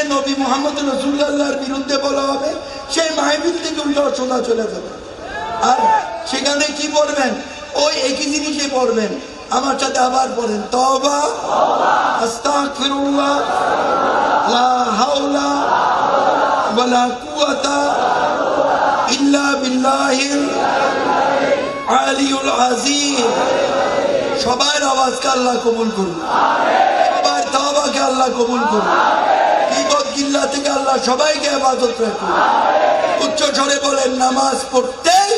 যেখানে নবী মুহাম্মদ রাসূলুল্লাহর বিরুদ্ধে বলা হবে সেই মাহফিল থেকে উল্টো শোনা চলে যাবে। আর সেখানে কি পড়বেন? ওই একই জিনিসই পড়বেন। আমার সাথে আবার পড়েন, তওবা, আস্তাগফিরুল্লাহ, লা হাওলা ওয়ালা কুওয়াতা ইল্লা বিল্লাহিল আলিয়ুল আযীম। সবার আওয়াজকে আল্লাহ কবুল করুন, সবার তওবাকে আল্লাহ কবুল করুন, গীবত গিল্লা থেকে আল্লাহ সবাইকে হেফাজত রাখুন। উচ্চ স্বরে বলেন, নামাজ পড়তেই,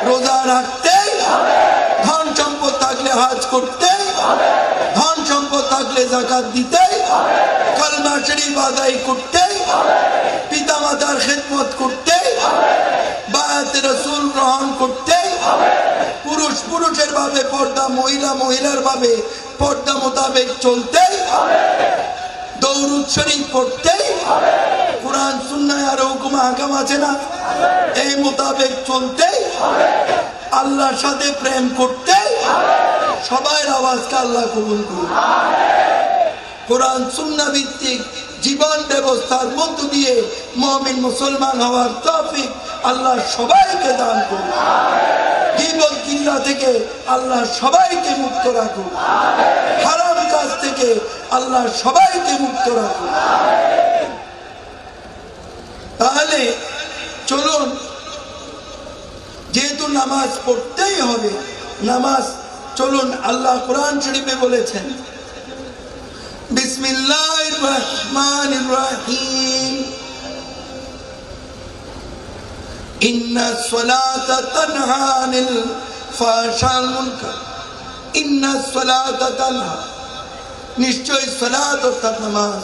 রোজা রাখতেই, ধন সম্পদ থাকলে হজ করতেই, ধন সম্পদ থাকলে যাকাত দিতেই, কালমা শরীফ আদায় করতেই, পিতা মাতার খেদমত করতেই, বায়াতে রাসূল গ্রহণ করতেই, পুরুষ পুরুষের ভাবে পর্দা, মহিলা মহিলার ভাবে পর্দা মোতাবেক চলতেই, দরুদ শরীফ পড়তেই, কুরআন সুন্নাহ আর হুকুম আহকাম আছে না, এই মোতাবেক চলতেই, আল্লাহর সাথে প্রেম করতেই, সবার আওয়াজকে আল্লাহ কবুল করুন। কুরআন সুন্নাহ ভিত্তিক জীবন ব্যবস্থার মধ্য দিয়ে মুমিন মুসলমান হওয়ার তৌফিক আল্লাহ সবাইকে দান করুন। গীবত গিল্লা থেকে আল্লাহ সবাইকে মুক্ত রাখুন, হারাম কাজ থেকে আল্লাহ সবাইকে মুক্ত রাখুন। তাহলে চলুন, যেহেতু নামাজ পড়তেই হবে, নামাজ চলুন, আল্লাহ কোরআন শরীফে বলেছেন, বিসমিল্লাহির রহমানির রহিম, ইন্নাস সালাতা তানহা আনিল ফাহশাল মুনকার, ইন্নাস সালাতা তানহা, নিশ্চয় সালাত অর্থাৎ নামাজ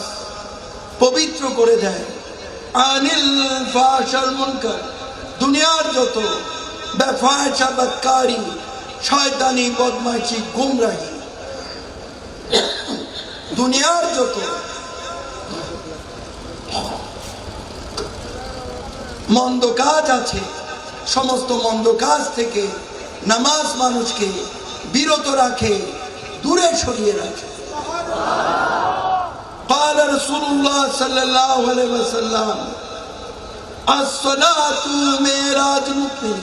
পবিত্র করে দেয়, আনিল ফাহশাল মুনকার, দুনিয়ার যত বেফাহশা বদকারি, শয়তানি, বদমাইশি, গুমরাহি, দুনিয়ার যত মন্দ কাজ আছে, সমস্ত মন্দ কাজ থেকে নামাজ মানুষকে বিরত রাখে, দূরে সরিয়ে রাখে। قال رسول الله صلى الله عليه وسلم الصلاة معراج المؤمن,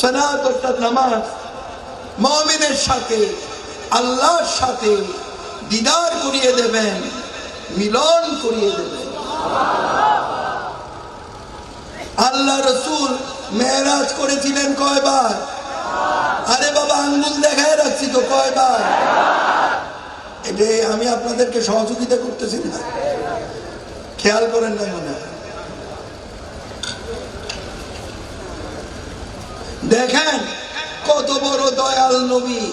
সালাত অর্থাৎ নামাজ মুমিনের সাথে আল্লাহর সাথে দিদার করিয়ে দেবেন, মিলন করিয়ে দেবেন। আল্লাহ রসুল মেরাজ করেছিলেন কয়বার? আরে বাবা, আঙ্গুল দেখায় রাখছি তো, কয়বার? এটা আমি আপনাদেরকে সহযোগিতা করতেছি না, খেয়াল করেন না মনে হয়। দেখেন কত বড় দয়াল নবী,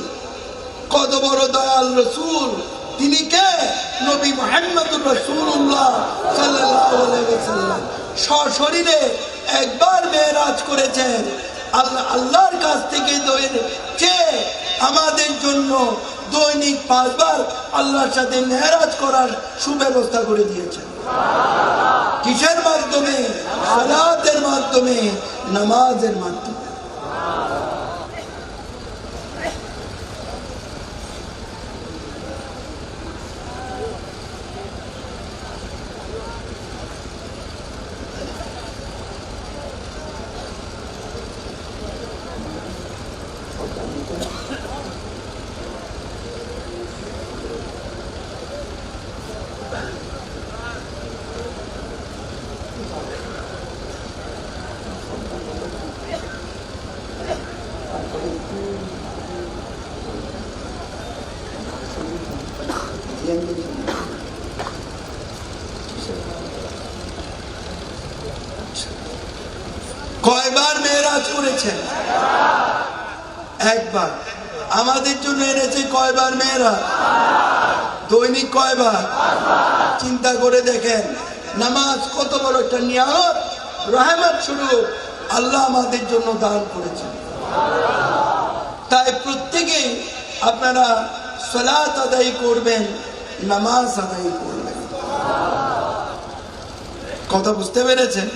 কত বড় দয়াল রসুল। তিনি কে? নবী মুহাম্মদুর রাসূলুল্লাহ সাল্লাল্লাহু আলাইহি ওয়াসাল্লাম সশরীরে একবার মেরাজ করেছেন। আল্লাহর কাছ থেকে চেয়ে আমাদের জন্য দৈনিক 5 বার আল্লাহর সাথে মেরাজ করার সুব্যবস্থা করে দিয়েছেন। কিসের মাধ্যমে? সালাতের মাধ্যমে, নামাজের মাধ্যমে। কয়বার মেরাজ করেছেন? একবার। আমাদের জন্য এনেছে কয়বার মেরাজ? দৈনিক কয়বার? চিন্তা করে দেখেন, নামাজ কত বড় একটা নিয়ামত, রহমত স্বরূপ আল্লাহ আমাদের জন্য দান করেছেন। তাই প্রত্যেকেই আপনারা সালাত আদায় করবেন, নামাজ আদায় করবেন। কথা বুঝতে পেরেছেন?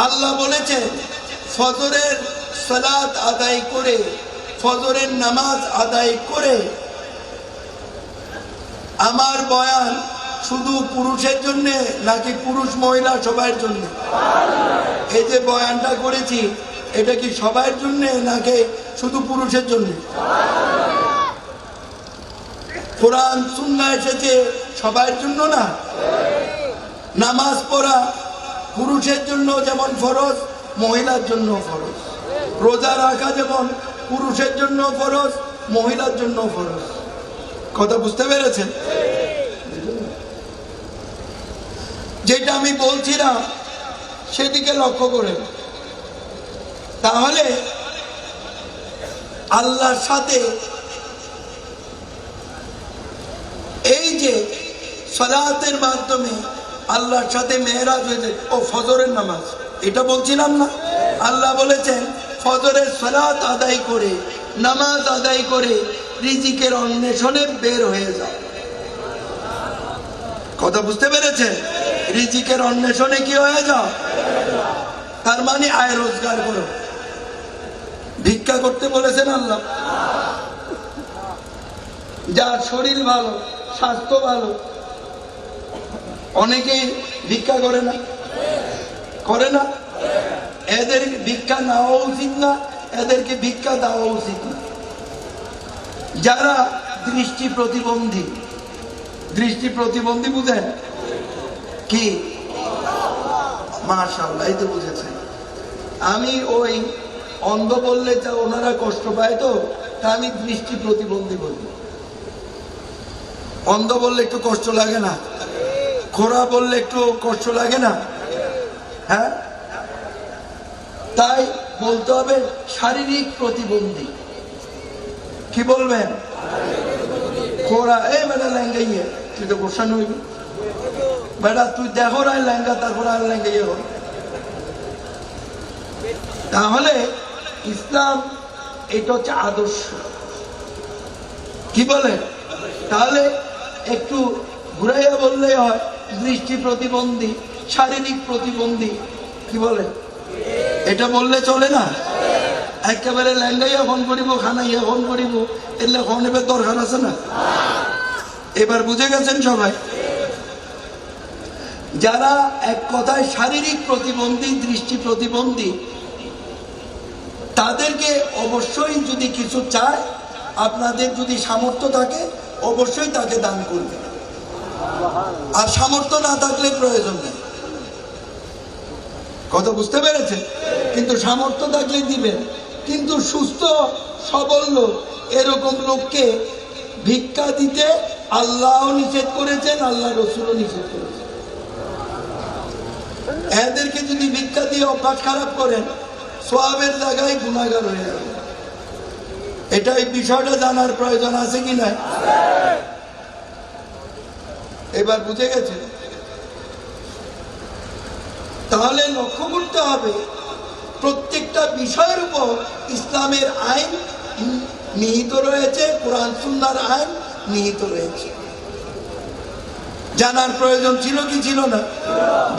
আল্লাহ বলেছেন ফজরের সালাত আদায় করে, ফজরের নামাজ আদায় করে আমার বয়ান শুধু পুরুষের জন্য নাকি পুরুষ মহিলা সবার জন্য? এই যে বয়ানটা করেছি এটা কি সবার জন্য নাকি শুধু পুরুষের জন্য? কোরআন সুন্নাহ এসেছে সবার জন্য না। নামাজ পড়া পুরুষের জন্য যেমন ফরজ, মহিলার জন্য ফরজ। রোজা রাখা যেমন পুরুষের জন্য ফরজ, মহিলার জন্য ফরজ। কথা বুঝতে পেরেছেন? যেটা আমি বলছিলাম সেদিকে লক্ষ্য করে, তাহলে আল্লাহর সাথে এই যে সালাতের মাধ্যমে আল্লাহর সাথে মেরাজ হয়েছে, ও ফজরের নামাজ, এটা বলছিলাম না? আল্লাহ বলেছেন ফজরের সালাত আদায় করে, নামাজ আদায় করে রিজিকের অন্বেষণে বের হয়ে যাও। কথা বুঝতে পেরেছেন? রিজিকের অন্বেষণে কি হয়ে যাও, তার মানে আয় রোজগার করো। ভিক্ষা করতে বলেছেন আল্লাহ? যার শরীর ভালো, স্বাস্থ্য ভালো, অনেকেই ভিক্ষা করে না, করে না? এদের ভিক্ষা নেওয়া উচিত না, এদেরকে ভিক্ষা দেওয়া উচিত না। যারা দৃষ্টি প্রতিবন্ধী, দৃষ্টি প্রতিবন্ধী বুঝেন কি? মাশাআল্লাহ, এই তো বুঝেছেন। আমি ওই অন্ধ বললে যা ওনারা কষ্ট পায়, তো তা আমি দৃষ্টি প্রতিবন্ধী বলি। অন্ধ বললে একটু কষ্ট লাগে না? খোড়া বললে একটু কষ্ট লাগে না? হ্যাঁ, তাই বলতে হবে শারীরিক প্রতিবন্ধী। কি বলবেন? খোড়া এই বেটা ল্যাঙ্গাইয়ে, তুই তো গোসান হইবি বেটা, তুই দেখো রায় ল্যাঙ্গা, তারপর আর ল্যাঙ্গাইয়ে হল। তাহলে ইসলাম এটা হচ্ছে আদর্শ। কি বলে? তাহলে একটু ঘুরাইয়া বললেই হয় দৃষ্টি প্রতিবন্ধী, শারীরিক প্রতিবন্ধী। কি বলে? এটা বললে চলে না? একেবারে ল্যাঙ্গাইয়া ফোন করিব, খানাইয়া ফোন করিব, এলে ফোনের দরকার আছে না? এবার বুঝে গেছেন সবাই? যারা এক কথায় শারীরিক প্রতিবন্ধী, দৃষ্টি প্রতিবন্ধী, তাদেরকে অবশ্যই যদি কিছু চায়, আপনাদের যদি সামর্থ্য থাকে অবশ্যই তাকে দান করবে। আর সামর্থ্য না থাকলে প্রয়োজন নেই। কথা বুঝতে পেরেছেন? কিন্তু সামর্থ্য থাকলে দিবেন। কিন্তু সুস্থ সবল লোক, এরকম লোককে ভিক্ষা দিতে আল্লাহও নিষেধ করেছেন, আল্লাহ রসুলও নিষেধ করেছেন। এদেরকে যদি ভিক্ষা দিয়ে অভ্যাস খারাপ করেন, সওয়াবের জায়গায় গুনাহগার হয়ে যাবে। এটা এই বিষয়টা জানার প্রয়োজন আছে কি না? এবার বুঝে গেছে? তাহলে লক্ষ্য করতে হবে প্রত্যেকটা বিষয়ের উপর ইসলামের আইন নিহিত রয়েছে, কোরআন সুন্নাহর আইন নিহিত রয়েছে। জানার প্রয়োজন ছিল কি ছিল না?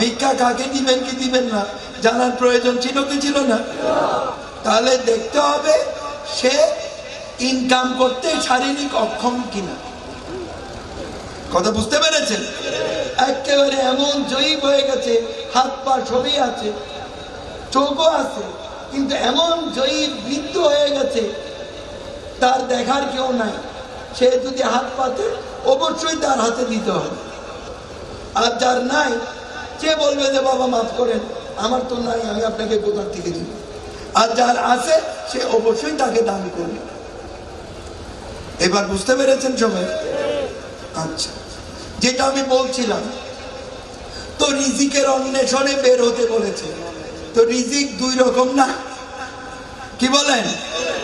ভিক্ষা কাকে দিবেন কি দিবেন না জানার প্রয়োজন ছিল কি ছিল না? তাহলে দেখতে হবে সে ইনকাম করতে শারীরিক অক্ষম কিনা। কথা বুঝতে পেরেছেন? একেবারে এমন জয়ীব হয়ে গেছে, হাত পা সবই আছে, চোখও আছে, কিন্তু এমন জয়ীব বৃদ্ধ হয়ে গেছে তার দেখার কেউ নাই। সে যদি হাত পাতে অবশ্যই তার হাতে দিতে হবে। আর যার নাই সে বলবে যে বাবা মাফ করেন, আমার তো নাই, আমি আপনাকে কোথার থেকে দিব। আর যার আছে সে অবশ্যই তাকে দান করবে। এবার বুঝতে পেরেছেন সবাই? আচ্ছা, যেটা আমি বলছিলাম, তো রিজিকের অন্বেষণে বের হতে বলেছে। তো রিজিক দুই রকম না? কি বলেন?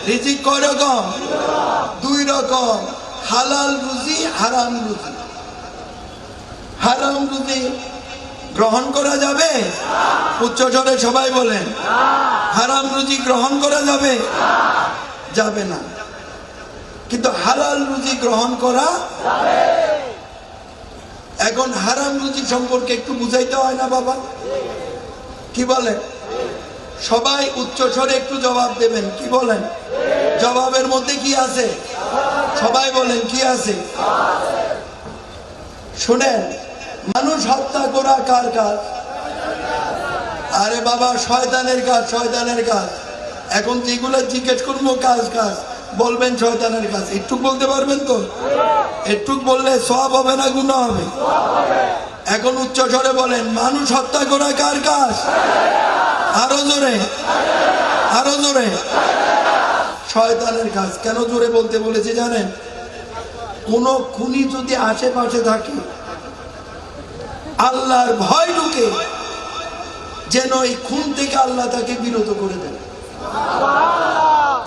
রিজিক কয় রকম? দুই রকম। হালাল রুজি, হারাম রুজি। হারাম রুজি গ্রহণ করা যাবে? উচ্চ স্বরে সবাই বলেন। হারাম রুজি গ্রহণ করা যাবে? যাবে না। কিন্তু হালাল রুজি গ্রহণ করা যাবে। এখন হারাম রুজি সম্পর্কে একটু বুঝাইতে হয় না বাবা? কি বলেন? সবাই উচ্চ স্বরে একটু জবাব দেবেন। কি বলেন? জবাবের মধ্যে কি আছে? সবাই বলেন কি আছে? শুনেন, মানুষ হত্যা করা কার কাজ? আরে বাবা, শয়তানের কাজ, শয়তানের কাজ। এখন যেগুলো জিজ্ঞেস করবো কাজ কাজ বলবেন শয়তানের কাজ। একটু বলতে পারবেন তো? একটু বললে সওয়াব হবে না গুনাহ হবে? এখন উচ্চ স্বরে বলেন, মানুষ হত্যা করা কার কাজ? আরো জোরে, আরো জোরে। শয়তানের কাজ। কেন জোরে বলতে বলেছি জানেন? কোন খুনি যদি আশেপাশে থাকে, আল্লাহর ভয় ঢুকে যেন এই খুন থেকে আল্লাহ তাকে বিরত করে দেন,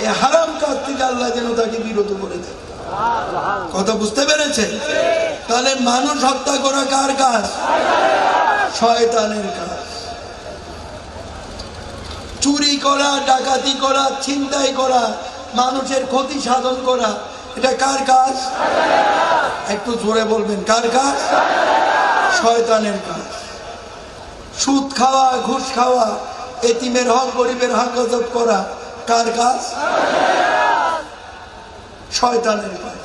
এই হারাম কাজ থেকে আল্লাহ যেন তাকে বিরত করে দেন। কথা বুঝতে পেরেছেন? তাহলে মানুষ হত্যা করা কার কাজ? শয়তানের কাজ। চুরি করা, ডাকাতি করা, ছিনতাই করা, মানুষের ক্ষতি সাধন করা, এটা কার কাজ? একটু জোরে বলবেন, কার কাজ? শয়তানের কাজ। সুদ খাওয়া, ঘুষ খাওয়া, এতিমের হক, গরিবের হক গজব করা, কার কাজ? শয়তানের কাজ।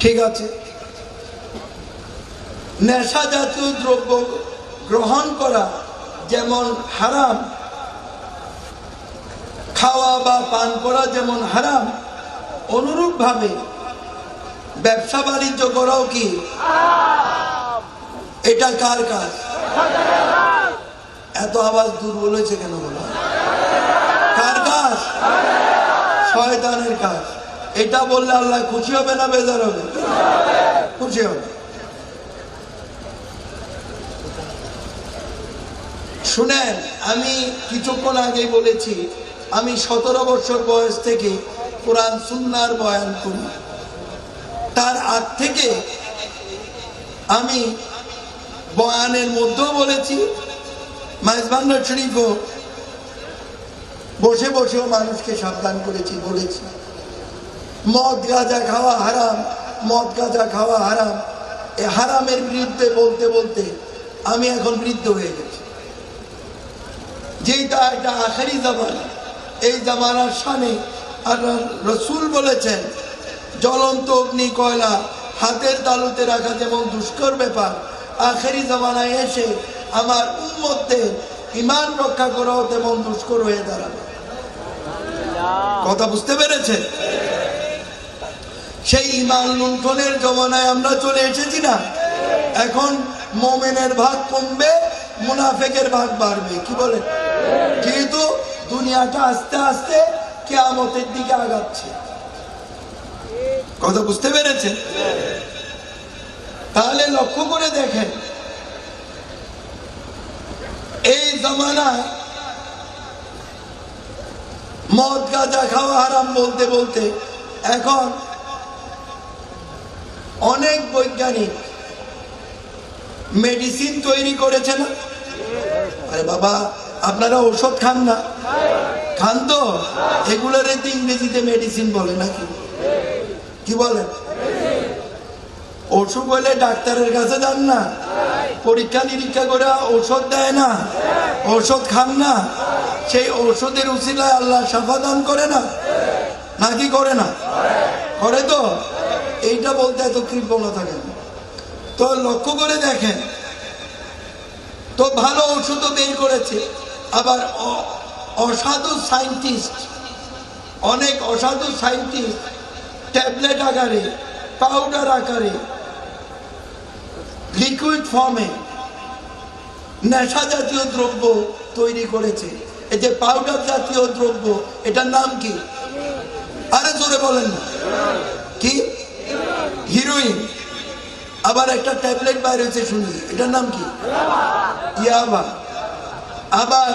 ঠিক আছে, নেশা জাতীয় দ্রব্য গ্রহণ করা যেমন হারাম, খাওয়া বা পান করা যেমন হারাম, অনুরূপ ভাবে ব্যবসা বাণিজ্য করাও কি? এটা কার কাজ? এত আওয়াজ দুর্বল হয়েছে কেন বলো? কার কাজ? শয়তানের কাজ। এটা বললে আল্লাহ খুশি হবে না বেজার হবে? খুশি হবে। শুনেন, আমি কিছুক্ষণ আগেই বলেছি, আমি 17 বছর বয়স থেকে কোরআন সুন্নাহর বয়ান করি। তার আগ থেকে আমি বয়ানের মধ্যেও বলেছি, মাইজবান্ডার শরীফও বসে বসেও মানুষকে সাবধান করেছি, বলেছি মদ গাঁজা খাওয়া হারাম, মদ গাঁজা খাওয়া হারাম। এই হারামের বিরুদ্ধে বলতে বলতে আমি এখন বৃদ্ধ হয়ে গেছি। যেটা একটা আখেরি জামানা, এই জামানার শানে আল্লাহ রসুল বলেছেন, জ্বলন্ত অগ্নি কয়লা হাতের তালুতে রাখা যেমন দুষ্কর ব্যাপার, আখেরি জামানায় এসে আমার উম্মতদের ঈমান রক্ষা করাও তেমন দুষ্কর হয়ে দাঁড়াবে। কথা বুঝতে পেরেছে? সেই ঈমান লুণ্ঠনের জমানায় আমরা চলে এসেছি না? এখন মুমিনের ভাগ কমবে, মুনাফিকের ভাগ বাড়বে। কি বলে? যেহেতু দুনিয়াটা আস্তে আস্তে কিয়ামতের দিকে আগাচ্ছে। কথা বুঝতে পেরেছে? তাহলে লক্ষ্য করে দেখেন, এই জামানায় মদ গাঁজা খাওয়া হারাম বলতে বলতে এখন অনেক বৈজ্ঞানিক মেডিসিন তৈরি করেছে না? আরে বাবা, আপনারা ওষুধ খান না? খান তো? এগুলোর ইংরেজিতে মেডিসিন বলে নাকি? কি বলে? অসুখ হলে ডাক্তারের কাছে যান না? পরীক্ষা নিরীক্ষা করে ঔষধ দেয় না? ঔষধ খান না? সেই ঔষধের উসিলায় আল্লাহ শাফা দান করে না নাকি করে না? করে তো। এইটা বলতে এত কৃপণ থাকেন। তো লক্ষ্য করে দেখেন তো, ভালো ঔষধও বের করেছে, আবার অসাধু সায়েন্টিস্ট, অনেক অসাধু সায়েন্টিস্ট ট্যাবলেট আকারে, পাউডার আকারে, লিকুইড ফর্মে নেশা জাতীয় দ্রব্য তৈরি করেছে। এই যে পাউডার জাতীয় দ্রব্য, এটার নাম কি? আরে জোরে বলেন না। কি? হিরোইন। আবার একটা ট্যাবলেট বাইর হয়েছে শুনি, এটার নাম কি? ইয়াবা। আবার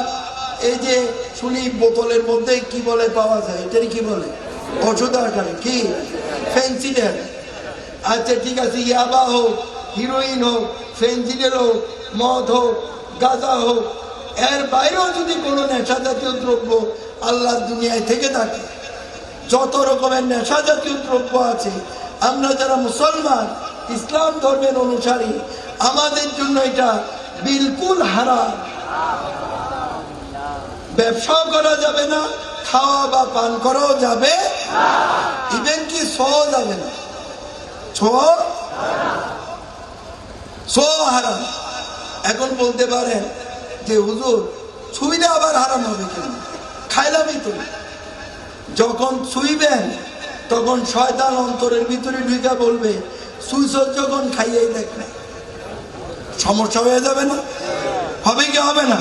এই যে শুনি বোতলের মধ্যে কি বলে পাওয়া যায়, এটারই কি বলে? ওষুধ আকারে। কি? ফেন্সিডেল। আচ্ছা ঠিক আছে, ইয়াবা হোক, হিরোইন হোক, ফেন্সিডেল হোক, মদ হোক, গাঁজা হোক, এর বাইরেও যদি কোনো নেশা জাতীয় দ্রব্য আল্লাহ দুনিয়ায় থেকে থাকে, যত রকমের নেশা জাতীয় দ্রব্য আছে, আমরা যারা মুসলমান, ইসলাম ধর্মের অনুসারী, আমাদের জন্য এটা বিলকুল হারাম। ব্যবসাও করা যাবে না, খাওয়া বা পান করাও যাবে, ইভেন কি ছোঁয়া যাবে না, ছোঁয়া হারাম। এখন বলতে পারেন যে হুজুর ছুঁইলে আবার হারাম হবে কেন? খাইলামই তো। যখন ছুঁইবেন তখন শয়তান অন্তরের ভিতরে ঢুকে বলবে সুইচ যখন খাইয়েই দেখ না, সমস্যা হয়ে যাবে না? হবে কি হবে না?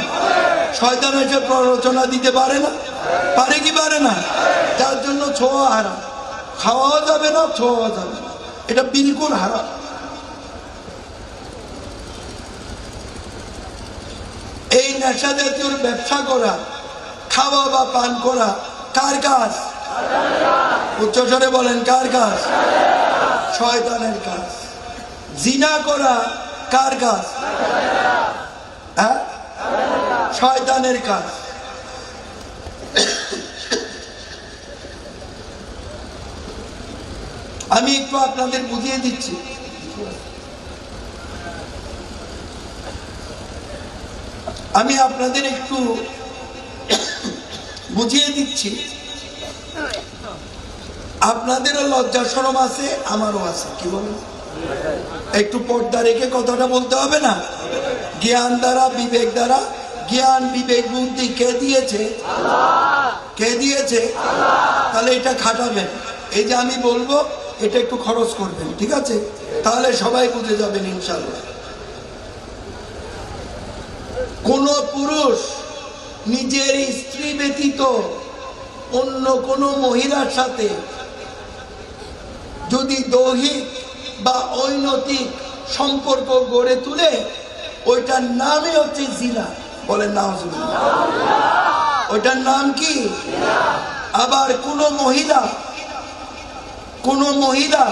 শয়তান এসে প্ররোচনা দিতে পারে না, পারে কি পারে না? যার জন্য ছোঁয়া হারাম, খাওয়াও যাবে না, ছোঁয়াও যাবে না, এটা বিলকুল হারাম। এই নেশা জাতীয় ব্যবসা করা, খাওয়া বা পান করা কার কাজ? উচ্চস্বরে বলেন কার কাজ? শয়তানের কাজ। জিনা করা কার কাজ? হ্যাঁ, শয়তানের কাজ। আমি একটু আপনাদের বুঝিয়ে দিচ্ছি। আমি আপনাদের একটু বুঝিয়ে দিচ্ছি। আপনাদেরও লজ্জা শরম আছে, আমারও আছে, কি বলেন? একটু পর্দা রেখে কথাটা বলতে হবে না? জ্ঞান দ্বারা, বিবেক দ্বারা, জ্ঞান বিবেক বুদ্ধি কে দিয়েছে? কে দিয়েছে? তাহলে এটা খাটাবেন। এই যে আমি বলবো এটা একটু খরচ করবেন, ঠিক আছে? তাহলে সবাই বুঝে যাবেন ইনশাআল্লাহ। কোন পুরুষ নিজের স্ত্রী ব্যতীত অন্য কোন মহিলার সাথে যদি দৈহিক বা অনৈতিক সম্পর্ক গড়ে তুলে, ওইটার নামই হচ্ছে জিনা। বলেন নাউজুবিল্লাহ। ওইটার নাম কি? আবার কোন মহিলা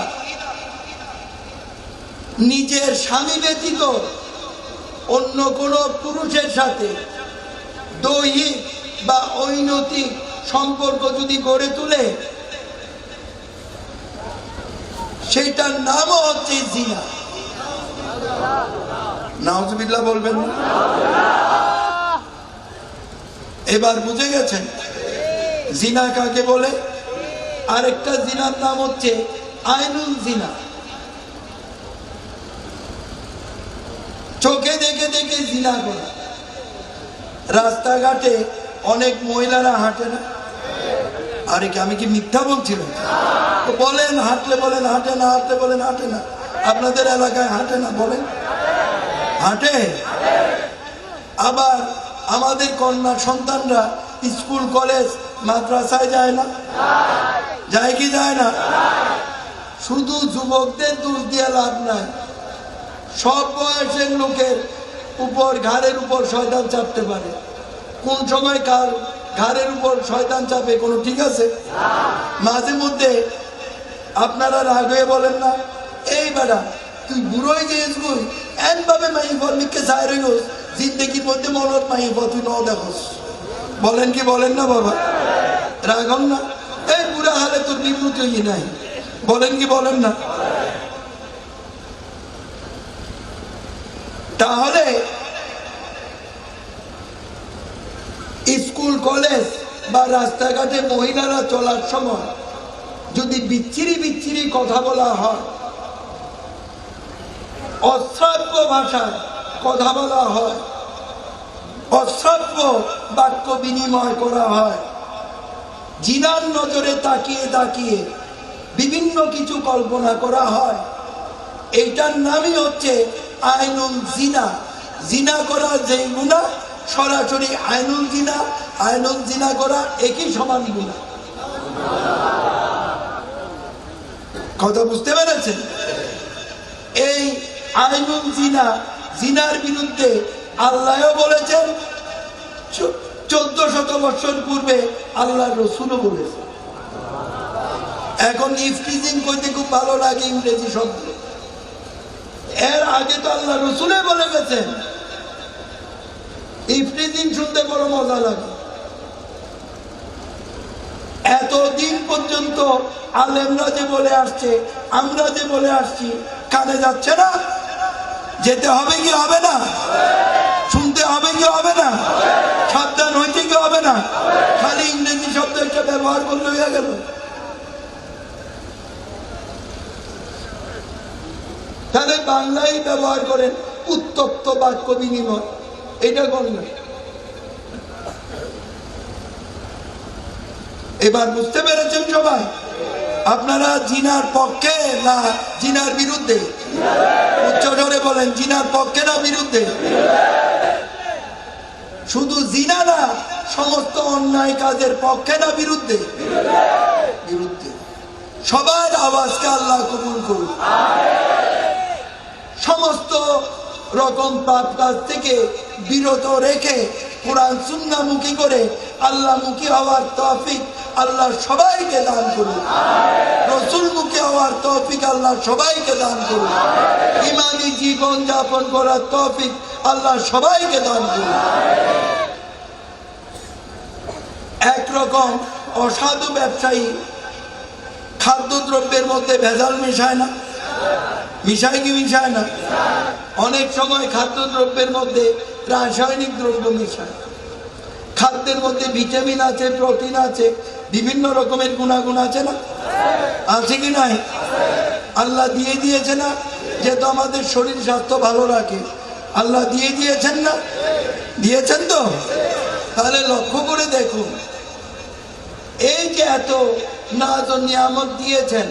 নিজের স্বামী ব্যতীত অন্য কোন পুরুষের সাথে দৈহিক বা অনৈতিক সম্পর্ক যদি গড়ে তুলে, সেইটার নামও হচ্ছে জিনা। নাউজুবিল্লাহ বলবেন না? এবার বুঝে গেছেন জিনা কাকে বলে? আরেকটা জিনার নাম হচ্ছে আইনুল জিনা। চোখে দেখে দেখে জিনা করা। রাস্তাঘাটে অনেক মহিলারা হাঁটে না? আরে কি আমি কি মিথ্যা বলছিলাম? বলেন হাঁটলে বলেন হাঁটে না, হাঁটলে বলেন হাঁটে না। আপনাদের এলাকায় হাঁটে না? বলেন হাঁটে। আবার আমাদের কন্যা সন্তানরা স্কুল কলেজ মাদ্রাসায় যায় না? যায় কি যায় না? শুধু যুবকদের দোষ দিয়ে লাভ নাই। সব বয়সের লোকের উপর, ঘাড়ের উপর শয়তান চাপতে পারে। কোন সময় কার ঘাড়ের উপর শয়তান চাপে কোনো ঠিক আছে? মাঝে মধ্যে আপনারা রাগ হয়ে বলেন না, এই বেটা তুই বুড়োই গিয়েছ গুই এনভাবে মাইফর মিকে চাই রইস, জিন্দগির মধ্যে মনত মাইফর তুই ন দেখস। বলেন কি বলেন না বাবা? রাগ হন না? এই বুড়া হালে তোর বিমুতি নাই। বলেন কি বলেন না? তাহলে স্কুল কলেজ বা রাস্তাঘাটে মহিলারা চলার সময় যদি বিচ্ছিরি কথা বলা হয়, অশ্রাব্য ভাষায় কথা বলা হয়, অশ্রাব্য বাক্য বিনিময় করা হয়, জিনার নজরে তাকিয়ে তাকিয়ে বিভিন্ন কিছু কল্পনা করা হয়, এইটার নামই হচ্ছে আইনুল জিনা। জিনা করা যে গুনাহ, সরাসরি আইনুল জিনা করা একই সমান গুনাহ। কথা বুঝতে পেরেছেন? এই আইনুল জিনার বিরুদ্ধে আল্লাহও বলেছেন, 1400 বছর পূর্বে আল্লাহ রসুলও বলেছেন। এখন ইফটিজিং কইতে খুব ভালো লাগে ইংরেজি শব্দ, এর আগে তো আল্লাহ রসুলে বলে গেছেন। ইফটিজিং শুনতে বড় মজা লাগে। এতদিন পর্যন্ত আলেমরা যে বলে আসছে, আমরা যে বলে আসছি, কানে যাচ্ছে না? যেতে হবে কি হবে না? শুনতে হবে কি হবে না? সাবধান হইতে কি হবে না? খালি ইংরেজি শব্দ একটা ব্যবহার করলে হয়ে গেল? তাহলে বাংলায় ব্যবহার করেন, উত্তপ্ত বাক্য বিনিময়, এটা করলেন। এবার বুঝতে পেরেছেন সবাই? আপনারা জিনার পক্ষে না জিনার বিরুদ্ধে? উচ্চ জোরে বলেন, জিনার পক্ষে না বিরুদ্ধে? শুধু জিনা না, সমস্ত অন্যায় কাজের পক্ষে না বিরুদ্ধে? বিরুদ্ধে। সবার আওয়াজকে আল্লাহ কবুল করুন। সমস্ত রকম পাপ কাজ থেকে বিরত রেখে কোরআন সুন্নাহমুখী করে আল্লাহমুখী হওয়ার তৌফিক আল্লাহ সবাইকে দান করুন। রাসূলমুখী হওয়ার তৌফিক আল্লাহ সবাইকে দান করুন। ঈমানী জীবন যাপন করার তৌফিক আল্লাহ সবাইকে দান করুন। একরকম অসাধু ব্যবসায়ী খাদ্যদ্রব্যের মধ্যে ভেজাল মিশায় না? মিশায় কি মিশায় না? অনেক সময় খাদ্যদ্রব্যের মধ্যে রাসায়নিক দ্রব্য মিশায়। খাদ্যের মধ্যে ভিটামিন আছে, প্রোটিন আছে, বিভিন্ন রকমের গুণাগুণ আছে না? আছে কি নাই? আল্লাহ দিয়ে দিয়েছে না, যেহেতু আমাদের শরীর স্বাস্থ্য ভালো রাখে। আল্লাহ দিয়ে দিয়েছেন না? দিয়েছেন তো? তাহলে লক্ষ্য করে দেখুন, এই যে এত নাজ ও নিয়ামত দিয়েছেন,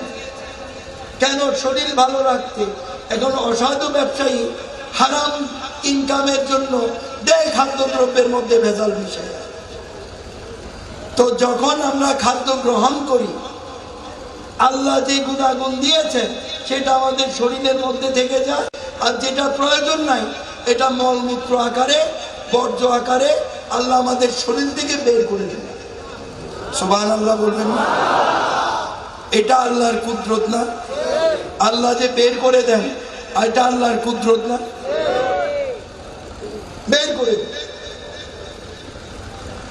কেন? শরীর ভালো রাখতে। এখন অসাধু ব্যবসায়ী হারাম ইনকামের জন্য দেয় খাদ্যদ্রব্যের মধ্যে ভেজাল মিশায়। তো যখন আমরা খাদ্য গ্রহণ করি, আল্লাহ যে গুণাগুণ দিয়েছেন সেটা আমাদের শরীরের মধ্যে থেকে যায়, আর যেটা প্রয়োজন নাই এটা মলমূত্র আকারে, বর্জ্য আকারে আল্লাহ আমাদের শরীর থেকে বের করে দেন। সুবহানাল্লাহ বলবেন না? এটা আল্লাহর কুদরত না? আল্লাহ যে বের করে দেন, এটা আল্লাহর কুদরত না? বের করে দেন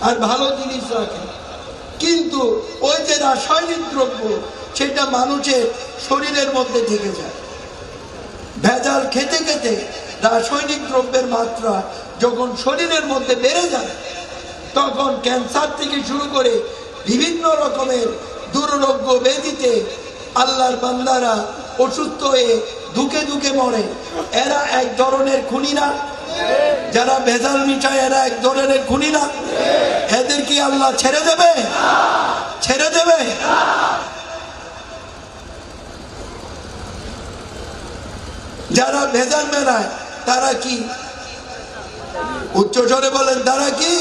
আর ভালো জিনিস রাখেন। কিন্তু ওই যে রাসায়নিক দ্রব্য, সেটা মানুষের শরীরের মধ্যে থেকে যায়। ভেজাল খেতে খেতে রাসায়নিক দ্রব্যের মাত্রা যখন শরীরের মধ্যে বেড়ে যায়, তখন ক্যান্সার থেকে শুরু করে বিভিন্ন রকমের দুরারোগ্য ব্যাধিতে আল্লাহর বান্দারা অসুস্থ হয়ে ধুকে ধুকে মরে। এরা এক ধরনের খুনি না? যারা ভেজাল মিঠাই, এরা এক ধরনের খুনি না? এদের কি আল্লাহ ছেড়ে দেবে? ছেড়ে দেবে? যারা ভেজাল মেলায় তারা কি? উচ্চ স্বরে বলেন, তারা কি?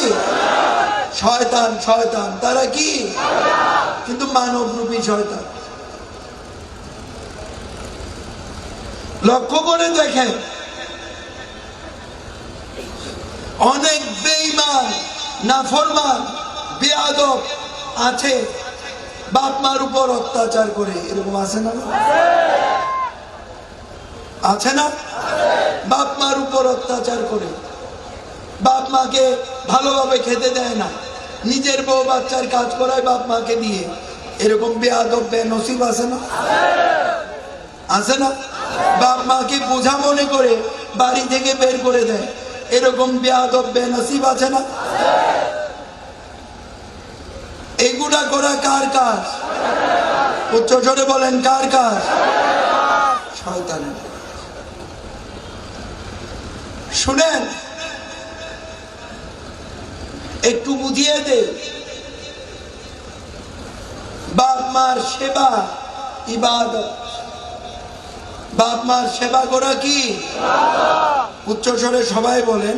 শয়তান। শয়তান তারা কি? কিন্তু মানবরূপী শয়তান। লক্ষ্য করে দেখেন, অনেক বেঈমান, নাফরমান, বেয়াদব আছে, বাপ মার উপর অত্যাচার করে। এরকম আছে না? আছে না? বাপ মার উপর অত্যাচার করে, বাপ মাকে ভালোভাবে খেতে দেয় না, নিজের বউ বাচ্চার কাজ করায় বাপ মাকে দিয়ে। এরকম বেয়াদব বেনসিব আছে না? আছে না? বাপ মাকে বোঝা মনে করে বাড়ি থেকে বের করে দেয়। এরকম বেয়াদব বেনসিব আছে না? এগুলা করা কার কাজ? উচ্চ স্বরে বলেন, কার কাজ? শয়তানের। শুনেন, একটু বুঝিয়ে দে, বাপ মার সেবা ইবাদত। বাপ মার সেবা করা কি? উচ্চ স্বরে সবাই বলেন।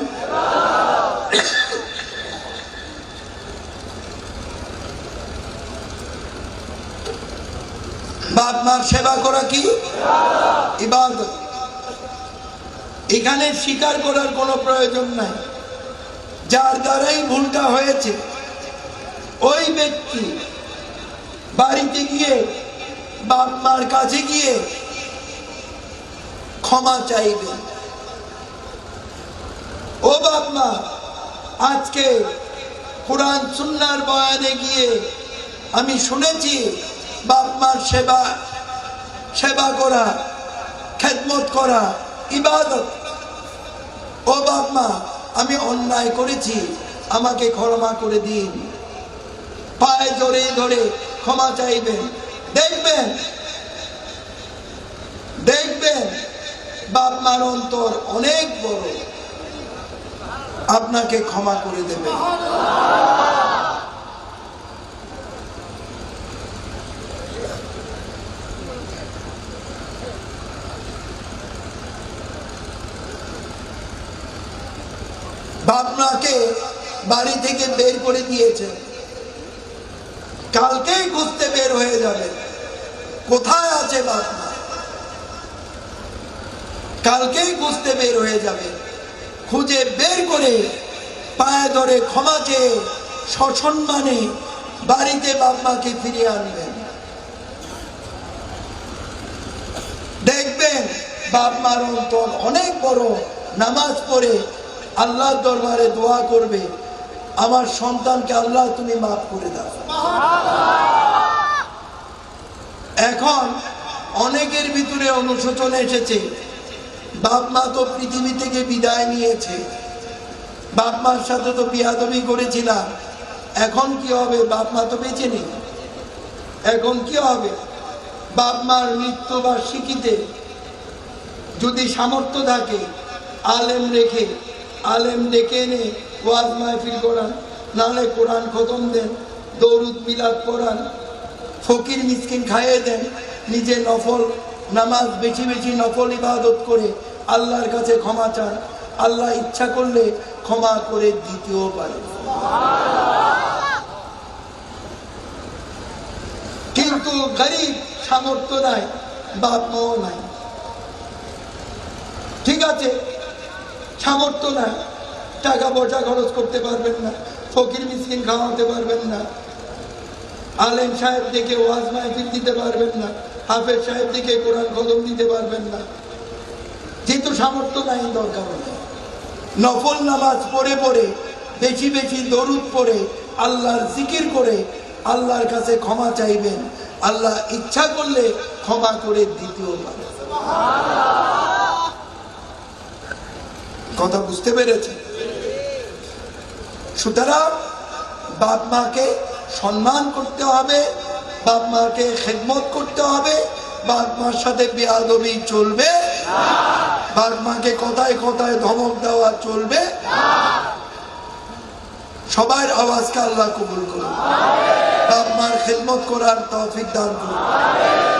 বাপ মার সেবা করা কি? ইবাদত। এখানে স্বীকার করার কোনো প্রয়োজন নাই। যার দ্বারাই ভুলটা হয়েছে, ওই ব্যক্তি বাড়িতে গিয়ে বাপ মার কাছে গিয়ে ক্ষমা চাইবে। ও বাপ মা, আজকে কোরআন সুন্নাহর বয়ানে গিয়ে আমি শুনেছি বাপ মার সেবা করা, খেদমত করা ইবাদত। ও বাপ মা, আমি অন্যায় করেছি, আমাকে ক্ষমা করে দিন। পায়ে ধরে ধরে ক্ষমা চাইবেন। দেখবেন দেখবেন বাপ মার অন্তর অনেক বড়, আপনাকে ক্ষমা করে দেবে। বাপ মাকে বাড়ি থেকে বের করে দিয়েছে, কালকেই খুঁজতে বের হয়ে যাবে কোথায় আছে বাপ মা, কালকেই খুঁজতে বের হয়ে যাবে। খুঁজে বের করে পায়ে ধরে ক্ষমা চেয়ে সসম্মানে বাড়িতে বাপ মাকে ফিরিয়ে আনবেন। দেখবেন বাপ মার অন্তর অনেক বড়, নামাজ পড়ে আল্লাহর দরবারে দোয়া করবে, আমার সন্তানকে আল্লাহ তুমি মাফ করে দাও। এখন অনেকের ভিতরে অনুশোচন এসেছে, বাপ মা তো পৃথিবী থেকে বিদায় নিয়েছে, বাপ মার সাথে তো বিয়াদবি করেছিলাম, এখন কি হবে? বাপ মা তো বেঁচে নেই, এখন কি হবে? বাপ মার মৃত্যুবার্ষিকীতে যদি সামর্থ্য থাকে আলেম রেখে, আলেম ডেকে এনে ওয়াজ মাহফিল করান, নাহলে কোরআন খতম দেন, দরুদ মিলাদ পড়ান, ফকির মিসকিন খাইয়ে দেন, নিজে নফল নামাজ বেশি বেশি নফল ইবাদত করে আল্লাহর কাছে ক্ষমা চান। আল্লাহ ইচ্ছা করলে ক্ষমা করে দিতেও পারে। কিন্তু গরিব, সামর্থ্য নাই, বাপ মাও নাই, ঠিক আছে, সামর্থ্য নাই, টাকা পয়সা খরচ করতে পারবেন না, ফকির মিসকিন খাওয়াতে পারবেন না, আলেম সাহেব দেখে ওয়াজ মাহফিল দিতে পারবেন না, হাফেজ সাহেব দেখে কোরআন খতম দিতে পারবেন না, যেহেতু সামর্থ্য নাই, দরকার নেই। নফল নামাজ পড়ে পড়ে বেশি বেশি দরুদ পড়ে আল্লাহর জিকির করে আল্লাহর কাছে ক্ষমা চাইবেন। আল্লাহ ইচ্ছা করলে ক্ষমা করে দিতেও পারে। কথা বুঝতে পেরেছেন? সুতরাং বাপ মাকে সম্মান করতে হবে, বাপ মাকে খেদমত করতে হবে, বাপ মার সাথে বেয়াদবি চলবে, বাপ মাকে কথায় কথায় ধমক দেওয়া চলবে। সবার আওয়াজকে আল্লাহ কবুল করুন, বাপ মার খেদমত করার তৌফিক দান করুন।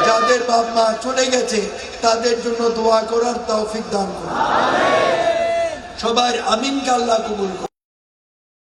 যাদের বাপ মা চলে গেছে তাদের জন্য দোয়া করার তৌফিক দান করুন। সবার আমিনকে আল্লাহ কবুল করুন।